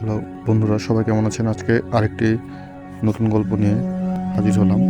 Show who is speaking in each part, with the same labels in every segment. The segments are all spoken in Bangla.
Speaker 1: হ্যালো বন্ধুরা, সবাই কেমন আছেন? আজকে আরেকটি নতুন গল্প নিয়ে হাজির হলাম।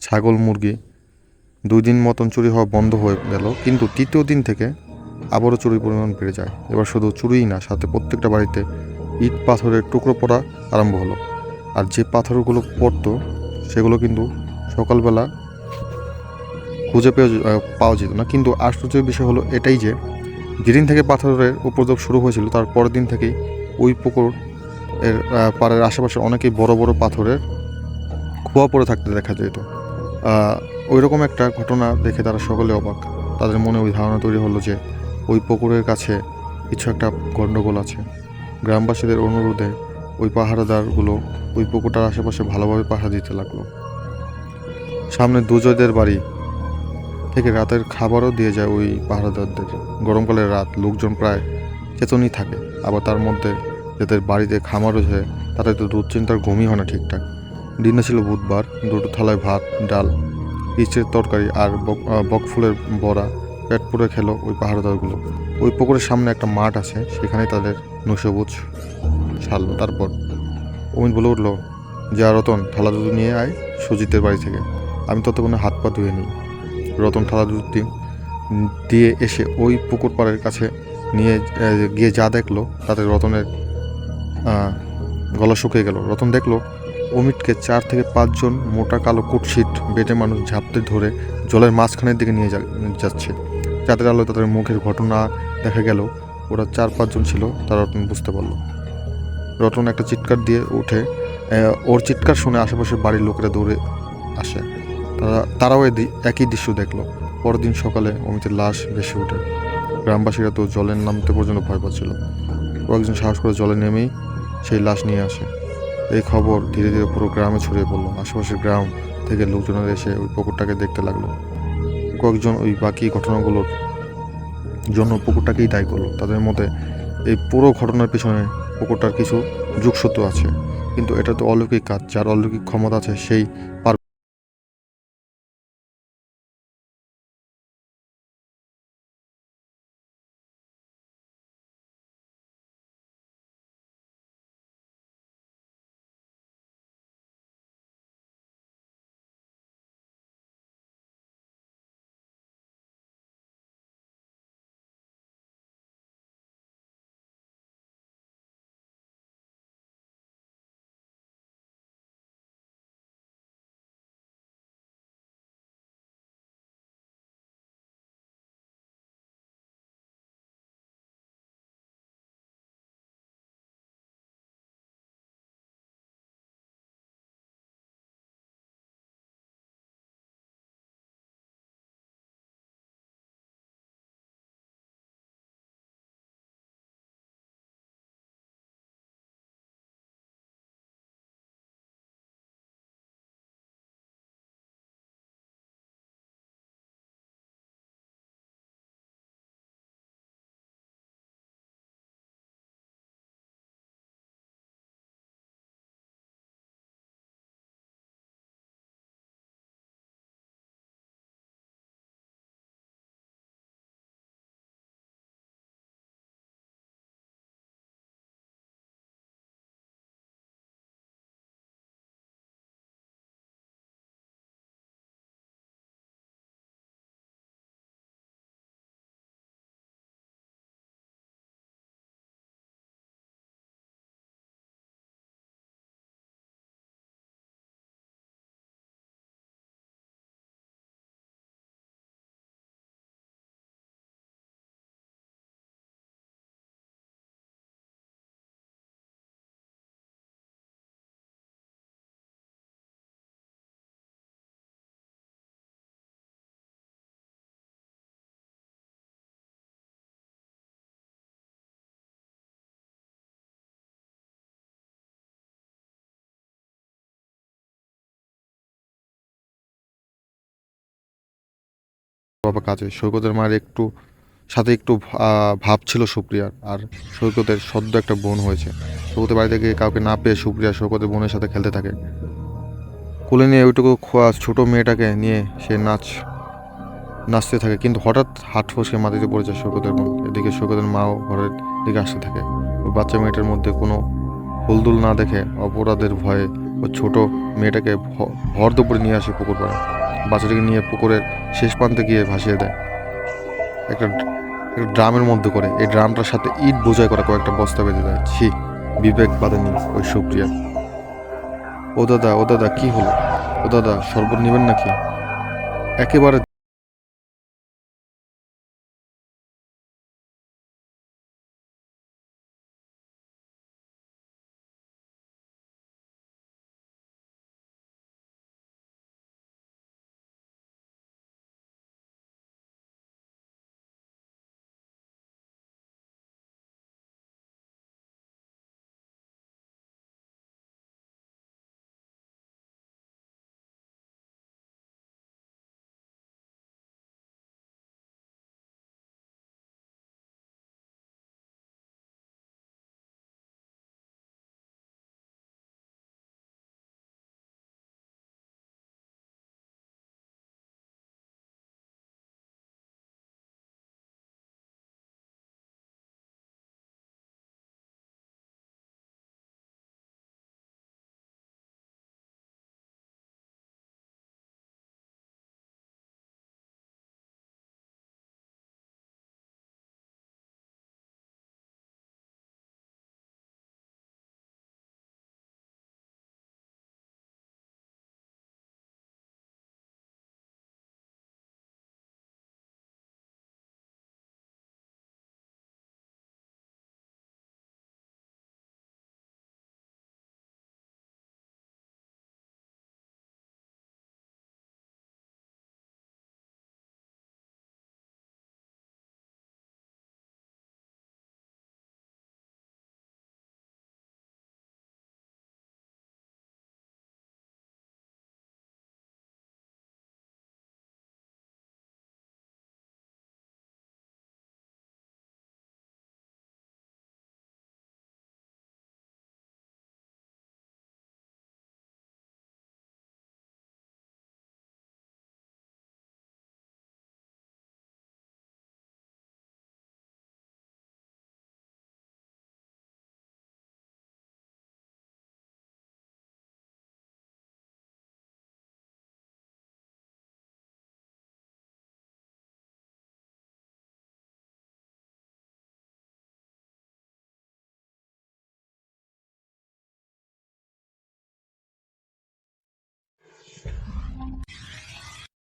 Speaker 1: ছাগল মুরগি 2 দিন মতন চুরি হওয়া বন্ধ হয়ে গেল, কিন্তু তৃতীয় দিন থেকে আবারও চুরির পরিমাণ বেড়ে যায়। এবার শুধু চুরিই না, সাথে প্রত্যেকটা বাড়িতে ইট পাথরের টুকরো পড়া আরম্ভ হলো। আর যে পাথরগুলো পড়তো সেগুলো কিন্তু সকালবেলা খুঁজে পাওয়া যেত না। কিন্তু আশ্চর্যের বিষয় হলো এটাই যে, যেদিন থেকে পাথরের উপদ্রব শুরু হয়েছিল তার পরের দিন থেকেই ওই পুকুর এর পাড়ের আশেপাশে অনেকেই বড় বড় পাথরের খোয়া পড়ে থাকতে দেখা যেত। ওই রকম একটা ঘটনা দেখে তারা সকলে অবাক। তাদের মনে ওই ধারণা তৈরি হলো যে ওই পুকুরের কাছে কিছু একটা গণ্ডগোল আছে। গ্রামবাসীদের অনুরোধে ওই পাহারাদারগুলো ওই পুকুরটার আশেপাশে ভালোভাবে পাহারা দিতে লাগলো। সামনে দুজয়দের বাড়ি থেকে রাতের খাবারও দিয়ে যায় ওই পাহারাদারদের। গরমকালের রাত, লোকজন প্রায় চেতনই থাকে। আবার তার মধ্যে যাদের বাড়িতে খামার রয়েছে তাদের তো দুশ্চিন্তার ঘুমই হয় না ঠিকঠাক। দিনে ছিল বুধবার, দুটো থালায় ভাত, ডাল, ইঁচড়ের তরকারি আর বকফুলের বড়া। পেট পুরে খেলো ওই পাহারাদারগুলো। ওই পুকুরের সামনে একটা মাঠ আছে, সেখানেই তাদের নৈশভোজ সারলো। তারপর অমিত বলে উঠলো, যা রতন, থালা দুটো নিয়ে আয় সুজিতের বাড়ি থেকে। আমি ততক্ষণে হাত পা ধুয়ে নিই। রতন থালা দুটো দিয়ে এসে ওই পুকুর পাড়ের কাছে নিয়ে গিয়ে যা দেখলো তাতে রতনের গলা শুকিয়ে গেল। রতন দেখলো অমিতকে 4 থেকে 5 জন মোটা কালো কুৎসিত বেটে মানুষ ঝাপটে ধরে জলের মাঝখানের দিকে নিয়ে যাচ্ছে। চাঁদের আলোয় তাদের মুখের ঘটনা দেখা গেল। ওরা 4-5 জন ছিল, তা রতন বুঝতে পারলো। রতন একটা চিৎকার দিয়ে ওঠে। ওর চিৎকার শুনে আশেপাশের বাড়ির লোকেরা দৌড়ে আসে। তারাও একই দৃশ্য দেখলো। পরের দিন সকালে অমিতের লাশ ভেসে ওঠে। গ্রামবাসীরা তো জলে নামতে পর্যন্ত ভয় পাচ্ছিল। কয়েকজন সাহস করে জলে নেমেই সেই লাশ নিয়ে আসে। এই খবর ধীরে ধীরে পুরো গ্রামে ছড়িয়ে পড়লো। আশেপাশের গ্রাম থেকে লোকজনেরা এসে ওই পুকুরটাকে দেখতে লাগলো। কয়েকজন ওই বাকি ঘটনাগুলোর জন্য পুকুরটাকেই দায়ী করলো। তাদের মতে এই পুরো ঘটনার পিছনে পুকুরটার কিছু যোগসূত্র আছে। কিন্তু এটা তো অলৌকিক কাজ, যার অলৌকিক ক্ষমতা আছে সেই পার বাবা কাজে। সৈকতের মায়ের সাথে একটু ভাব ছিল সুপ্রিয়ার। আর সৈকতের সদ্য একটা বোন হয়েছে। সৈকতের বাড়ি থেকে কাউকে না পেয়ে সুপ্রিয়া সৈকতের বোনের সাথে খেলতে থাকে। কোলে নিয়ে ওইটুকু ছোট মেয়েটাকে নিয়ে সে নাচতে থাকে, কিন্তু হঠাৎ হাত ফসকে মাটিতে পড়ে যায় সৈকতের বোন। এদিকে সৈকতের মাও ঘরের দিকে আসতে থাকে। ওই বাচ্চা মেয়েটার মধ্যে কোনো হুলদুল না দেখে অপরাধের ভয়ে ওই ছোট মেয়েটাকে ভর দুপুরে নিয়ে আসে পুকুর পাড়ে। বাচ্চাটাকে নিয়ে পুকুরের শেষ প্রান্তে গিয়ে ভাসিয়ে দেয় একটা একটা ড্রামের মধ্যে করে। এই ড্রামটার সাথে ইট বোঝাই করা কয়েকটা বস্তা বেঁধে দেয়। ছি, বিবেক বাঁধেনি ওই সুপ্রিয়া। ও দাদা কি হলো? ও দাদা, শরবত নেবেন নাকি? একেবারে